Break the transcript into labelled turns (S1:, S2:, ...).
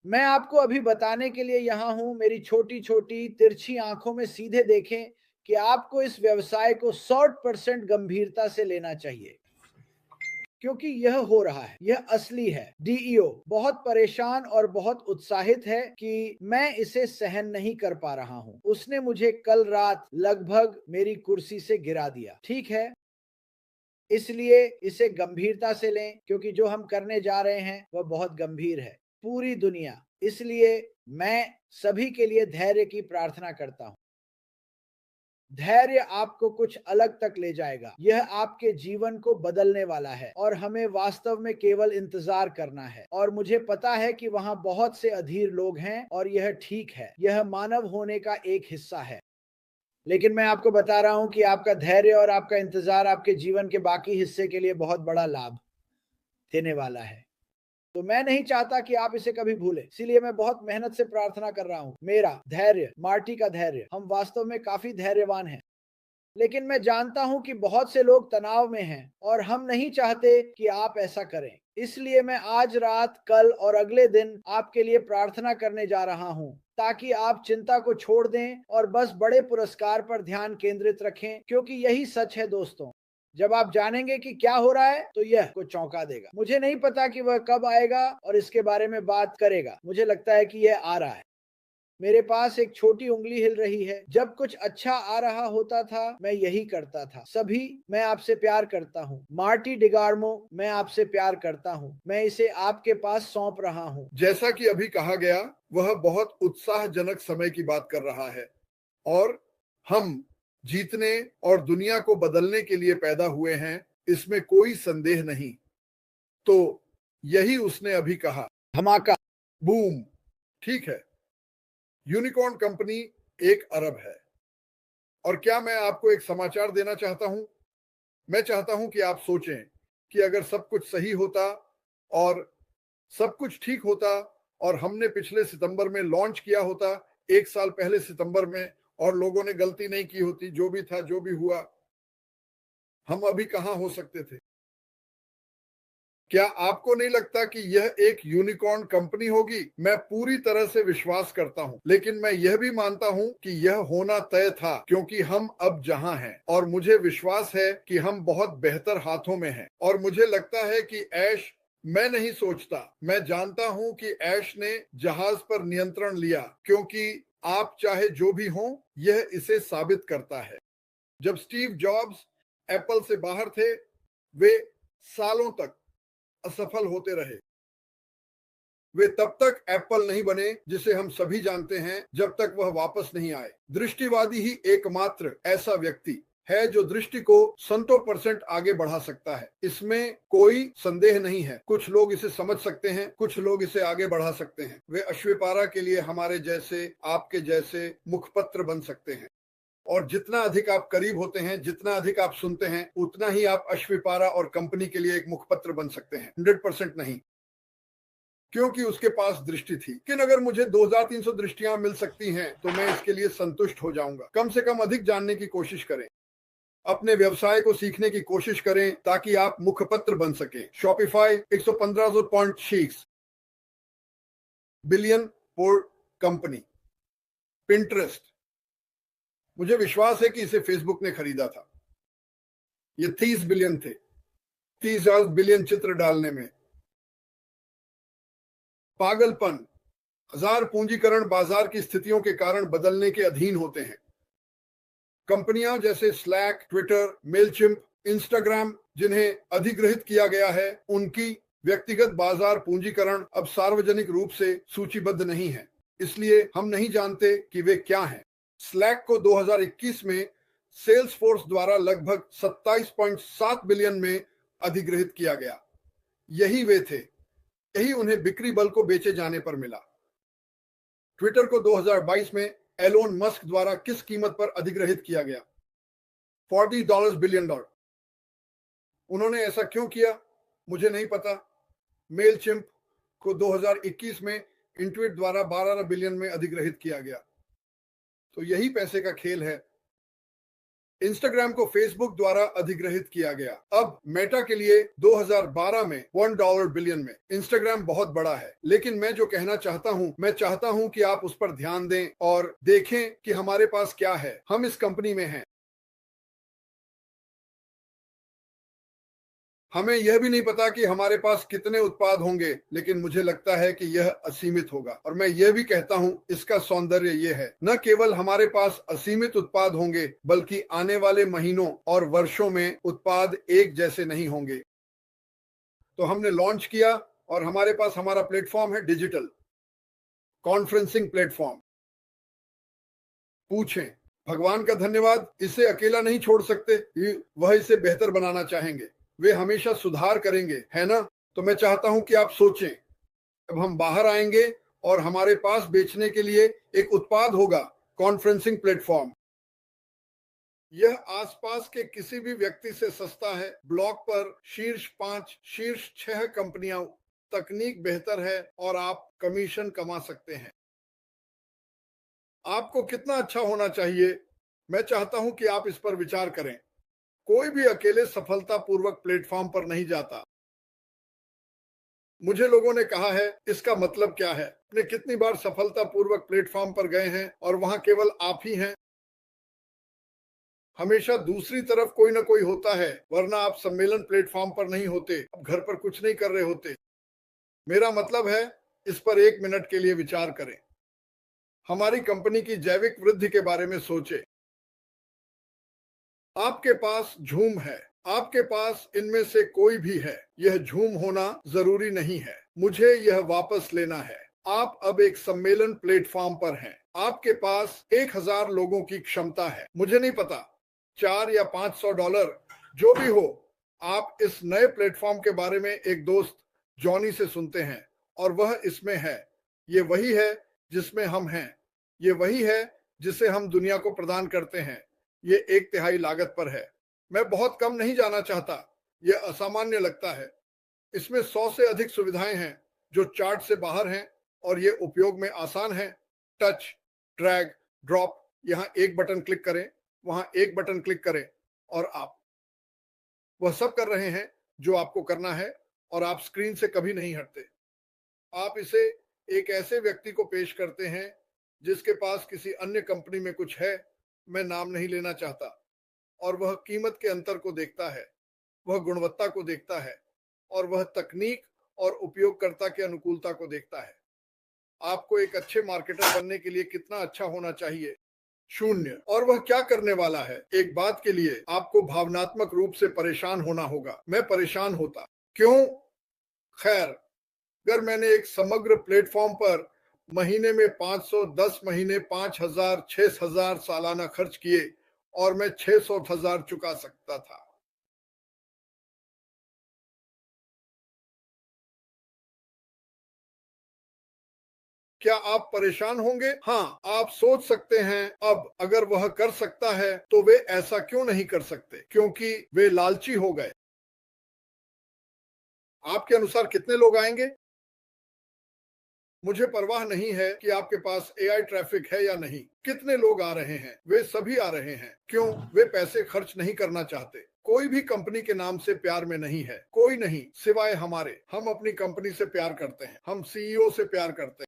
S1: मैं आपको अभी बताने के लिए यहाँ हूँ, मेरी छोटी-छोटी तिरछी आँखों में सीधे देखें कि आपको इस व्यवसाय को 100% गंभीरता से लेना चाहिए। क्योंकि यह हो रहा है, यह असली है। डीईओ बहुत परेशान और बहुत उत्साहित है कि मैं इसे सहन नहीं कर पा रहा हूँ। उसने मुझे कल रात लगभग मेरी कुर्सी से गिरा दिया। ठीक है, इसलिए इसे गंभीरता से लें क्योंकि जो हम करने जा रहे हैं वह बहुत गंभीर है। पूरी दुनिया, इसलिए मैं सभी के लिए धैर्य की प्रार्थना करता हूँ। धैर्य आपको कुछ अलग तक ले जाएगा। यह आपके जीवन को बदलने वाला है और हमें वास्तव में केवल इंतजार करना है। और मुझे पता है कि वहां बहुत से अधीर लोग हैं और यह ठीक है। यह मानव होने का एक हिस्सा है। लेकिन मैं आपको बता रहा हूं कि आपका धैर्य और आपका इंतजार आपके जीवन के बाकी हिस्से के लिए बहुत बड़ा लाभ देने वाला है। तो मैं नहीं चाहता कि आप इसे कभी भूलें। इसीलिए मैं बहुत मेहनत से प्रार्थना कर रहा हूं। मेरा धैर्य, मार्टी का धैर्य, हम वास्तव में काफी धैर्यवान हैं। लेकिन मैं जानता हूं कि बहुत से लोग तनाव में हैं और हम नहीं चाहते कि आप ऐसा करें। इसलिए मैं आज रात, कल और अगले दिन आपके लिए प्रार्थना करने जा रहा हूं ताकि आप चिंता को छोड़ दें और बस बड़े पुरस्कार पर ध्यान केंद्रित रखें, क्योंकि यही सच है दोस्तों। जब आप जानेंगे कि क्या हो रहा है तो यह को चौंका देगा। मुझे नहीं पता कि वह कब आएगा और इसके बारे में बात करेगा। मुझे लगता है कि यह आ रहा है। मेरे पास एक छोटी उंगली हिल रही है। जब कुछ अच्छा आ रहा होता था मैं यही करता था। सभी, मैं आपसे प्यार करता हूँ। मार्टी डिगार्मो, मैं आपसे प्यार करता हूँ। मैं इसे आपके पास सौंप रहा हूँ।
S2: जैसा कि अभी कहा गया, वह बहुत उत्साहजनक समय की बात कर रहा है और हम जीतने और दुनिया को बदलने के लिए पैदा हुए हैं, इसमें कोई संदेह नहीं। तो यही उसने अभी कहा।
S1: धमाका।
S2: बूम। ठीक है, यूनिकॉर्न कंपनी 1 अरब है। और क्या मैं आपको एक समाचार देना चाहता हूं? मैं चाहता हूं कि आप सोचें कि अगर सब कुछ सही होता और सब कुछ ठीक होता और हमने पिछले सितंबर में लॉन्च किया होता, 1 साल पहले सितंबर में, और लोगों ने गलती नहीं की होती, जो भी था जो भी हुआ, हम अभी कहां हो सकते थे? क्या आपको नहीं लगता कि यह एक यूनिकॉर्न कंपनी होगी? मैं पूरी तरह से विश्वास करता हूं, लेकिन मैं यह भी मानता हूं कि यह होना तय था क्योंकि हम अब जहां हैं, और मुझे विश्वास है कि हम बहुत बेहतर हाथों में हैं। और मुझे लगता है कि ऐश, मैं नहीं सोचता, मैं जानता हूं कि ऐश ने जहाज पर नियंत्रण लिया, क्योंकि आप चाहे जो भी हो, यह इसे साबित करता है। जब स्टीव जॉब्स एप्पल से बाहर थे, वे सालों तक असफल होते रहे। वे तब तक एप्पल नहीं बने जिसे हम सभी जानते हैं, जब तक वह वापस नहीं आए। दृष्टिवादी ही एकमात्र ऐसा व्यक्ति है जो दृष्टि को 100% आगे बढ़ा सकता है। इसमें कोई संदेह नहीं है। कुछ लोग इसे समझ सकते हैं, कुछ लोग इसे आगे बढ़ा सकते हैं। वे अश्विपारा के लिए हमारे जैसे, आपके जैसे मुखपत्र बन सकते हैं। और जितना अधिक आप करीब होते हैं, जितना अधिक आप सुनते हैं, उतना ही आप अश्विपारा और कंपनी के लिए एक मुखपत्र बन सकते हैं। 100% नहीं, क्योंकि उसके पास दृष्टि थी। लेकिन अगर मुझे 2300 दृष्टियां मिल सकती हैं तो मैं इसके लिए संतुष्ट हो जाऊंगा। कम से कम अधिक जानने की कोशिश करें, अपने व्यवसाय को सीखने की कोशिश करें ताकि आप मुखपत्र बन सकें। Shopify 115.6 billion port company. Pinterest, मुझे विश्वास है कि इसे फेसबुक ने खरीदा था। ये 30 बिलियन थे, 30 बिलियन चित्र डालने में। पागलपन। हजार पूंजीकरण बाजार की स्थितियों के कारण बदलने के अधीन होते हैं। कंपनियां जैसे स्लैक, ट्विटर, मेलचिम्प, इंस्टाग्राम, जिन्हें अधिग्रहित किया गया है, उनकी व्यक्तिगत बाजार पूंजीकरण अब सार्वजनिक रूप से सूचीबद्ध नहीं है, इसलिए हम नहीं जानते कि वे क्या हैं। स्लैक को 2021 में सेल्स फोर्स द्वारा लगभग 27.7 बिलियन में अधिग्रहित किया गया। यही वे थे, यही उन्हें बिक्री बल को बेचे जाने पर मिला। ट्विटर को 2022 में एलोन मस्क द्वारा किस कीमत पर अधिग्रहित किया गया? $40 बिलियन। उन्होंने ऐसा क्यों किया? मुझे नहीं पता। मेल चिम्प को 2021 में इंट्वीट द्वारा 12 बिलियन में अधिग्रहित किया गया। तो यही पैसे का खेल है। इंस्टाग्राम को फेसबुक द्वारा अधिग्रहित किया गया। अब मेटा के लिए 2012 में $1 बिलियन में। इंस्टाग्राम बहुत बड़ा है, लेकिन मैं जो कहना चाहता हूं, मैं चाहता हूं कि आप उस पर ध्यान दें और देखें कि हमारे पास क्या है। हम इस कंपनी में हैं। हमें यह भी नहीं पता कि हमारे पास कितने उत्पाद होंगे, लेकिन मुझे लगता है कि यह असीमित होगा। और मैं यह भी कहता हूं, इसका सौंदर्य यह है, न केवल हमारे पास असीमित उत्पाद होंगे, बल्कि आने वाले महीनों और वर्षों में उत्पाद एक जैसे नहीं होंगे। तो हमने लॉन्च किया और हमारे पास हमारा प्लेटफॉर्म है, डिजिटल कॉन्फ्रेंसिंग प्लेटफॉर्म। पूछें, भगवान का धन्यवाद, इसे अकेला नहीं छोड़ सकते। वह इसे बेहतर बनाना चाहेंगे, वे हमेशा सुधार करेंगे, है ना? तो मैं चाहता हूं कि आप सोचें, अब हम बाहर आएंगे और हमारे पास बेचने के लिए एक उत्पाद होगा, कॉन्फ्रेंसिंग प्लेटफॉर्म। यह आसपास के किसी भी व्यक्ति से सस्ता है। ब्लॉग पर शीर्ष 5, शीर्ष 6 कंपनियां, तकनीक बेहतर है और आप कमीशन कमा सकते हैं। आपको कितना अच्छा होना चाहिए? मैं चाहता हूं कि आप इस पर विचार करें। कोई भी अकेले सफलतापूर्वक प्लेटफॉर्म पर नहीं जाता। मुझे लोगों ने कहा है, इसका मतलब क्या है? आपने कितनी बार सफलतापूर्वक प्लेटफॉर्म पर गए हैं और वहां केवल आप ही हैं? हमेशा दूसरी तरफ कोई ना कोई होता है, वरना आप सम्मेलन प्लेटफॉर्म पर नहीं होते, आप घर पर कुछ नहीं कर रहे होते। मेरा मतलब है, इस पर 1 मिनट के लिए विचार करें। हमारी कंपनी की जैविक वृद्धि के बारे में सोचें। आपके पास झूम है, आपके पास इनमें से कोई भी है। यह झूम होना जरूरी नहीं है। मुझे यह वापस लेना है। आप अब एक सम्मेलन प्लेटफॉर्म पर हैं। आपके पास 1000 लोगों की क्षमता है। मुझे नहीं पता, $4 या $500, जो भी हो। आप इस नए प्लेटफॉर्म के बारे में एक दोस्त जॉनी से सुनते हैं और वह इसमें है। ये वही है जिसमें हम हैं। ये वही है जिसे हम दुनिया को प्रदान करते हैं। ये 1/3 लागत पर है। मैं बहुत कम नहीं जाना चाहता, यह असामान्य लगता है। इसमें 100 से अधिक सुविधाएं हैं जो चार्ट से बाहर हैं और ये उपयोग में आसान है। टच, ड्रैग, ड्रॉप, यहाँ एक बटन क्लिक करें, वहां एक बटन क्लिक करें और आप वह सब कर रहे हैं जो आपको करना है और आप स्क्रीन से कभी नहीं हटते। आप इसे एक ऐसे व्यक्ति को पेश करते हैं जिसके पास किसी अन्य कंपनी में कुछ है, मैं नाम नहीं लेना चाहता, और वह कीमत के अंतर को देखता है, वह गुणवत्ता को देखता है और वह तकनीक और उपयोगकर्ता की अनुकूलता को देखता है। आपको एक अच्छे मार्केटर बनने के लिए कितना अच्छा होना चाहिए? 0। और वह क्या करने वाला है? एक बात के लिए आपको भावनात्मक रूप से परेशान होना होगा। मैं परेशान होता। क्यों? खैर, अगर मैंने एक समग्र प्लेटफॉर्म पर महीने में 500, 10 महीने 5000, 6000 सालाना खर्च किए और मैं 600,000 चुका सकता था। क्या आप परेशान होंगे? हाँ, आप सोच सकते हैं, अब अगर वह कर सकता है तो वे ऐसा क्यों नहीं कर सकते? क्योंकि वे लालची हो गए। आपके अनुसार कितने लोग आएंगे? मुझे परवाह नहीं है कि आपके पास एआई ट्रैफिक है या नहीं। कितने लोग आ रहे हैं? वे सभी आ रहे हैं। क्यों? वे पैसे खर्च नहीं करना चाहते। कोई भी कंपनी के नाम से प्यार में नहीं है, कोई नहीं, सिवाय हमारे। हम अपनी कंपनी से प्यार करते हैं, हम सीईओ से प्यार करते हैं।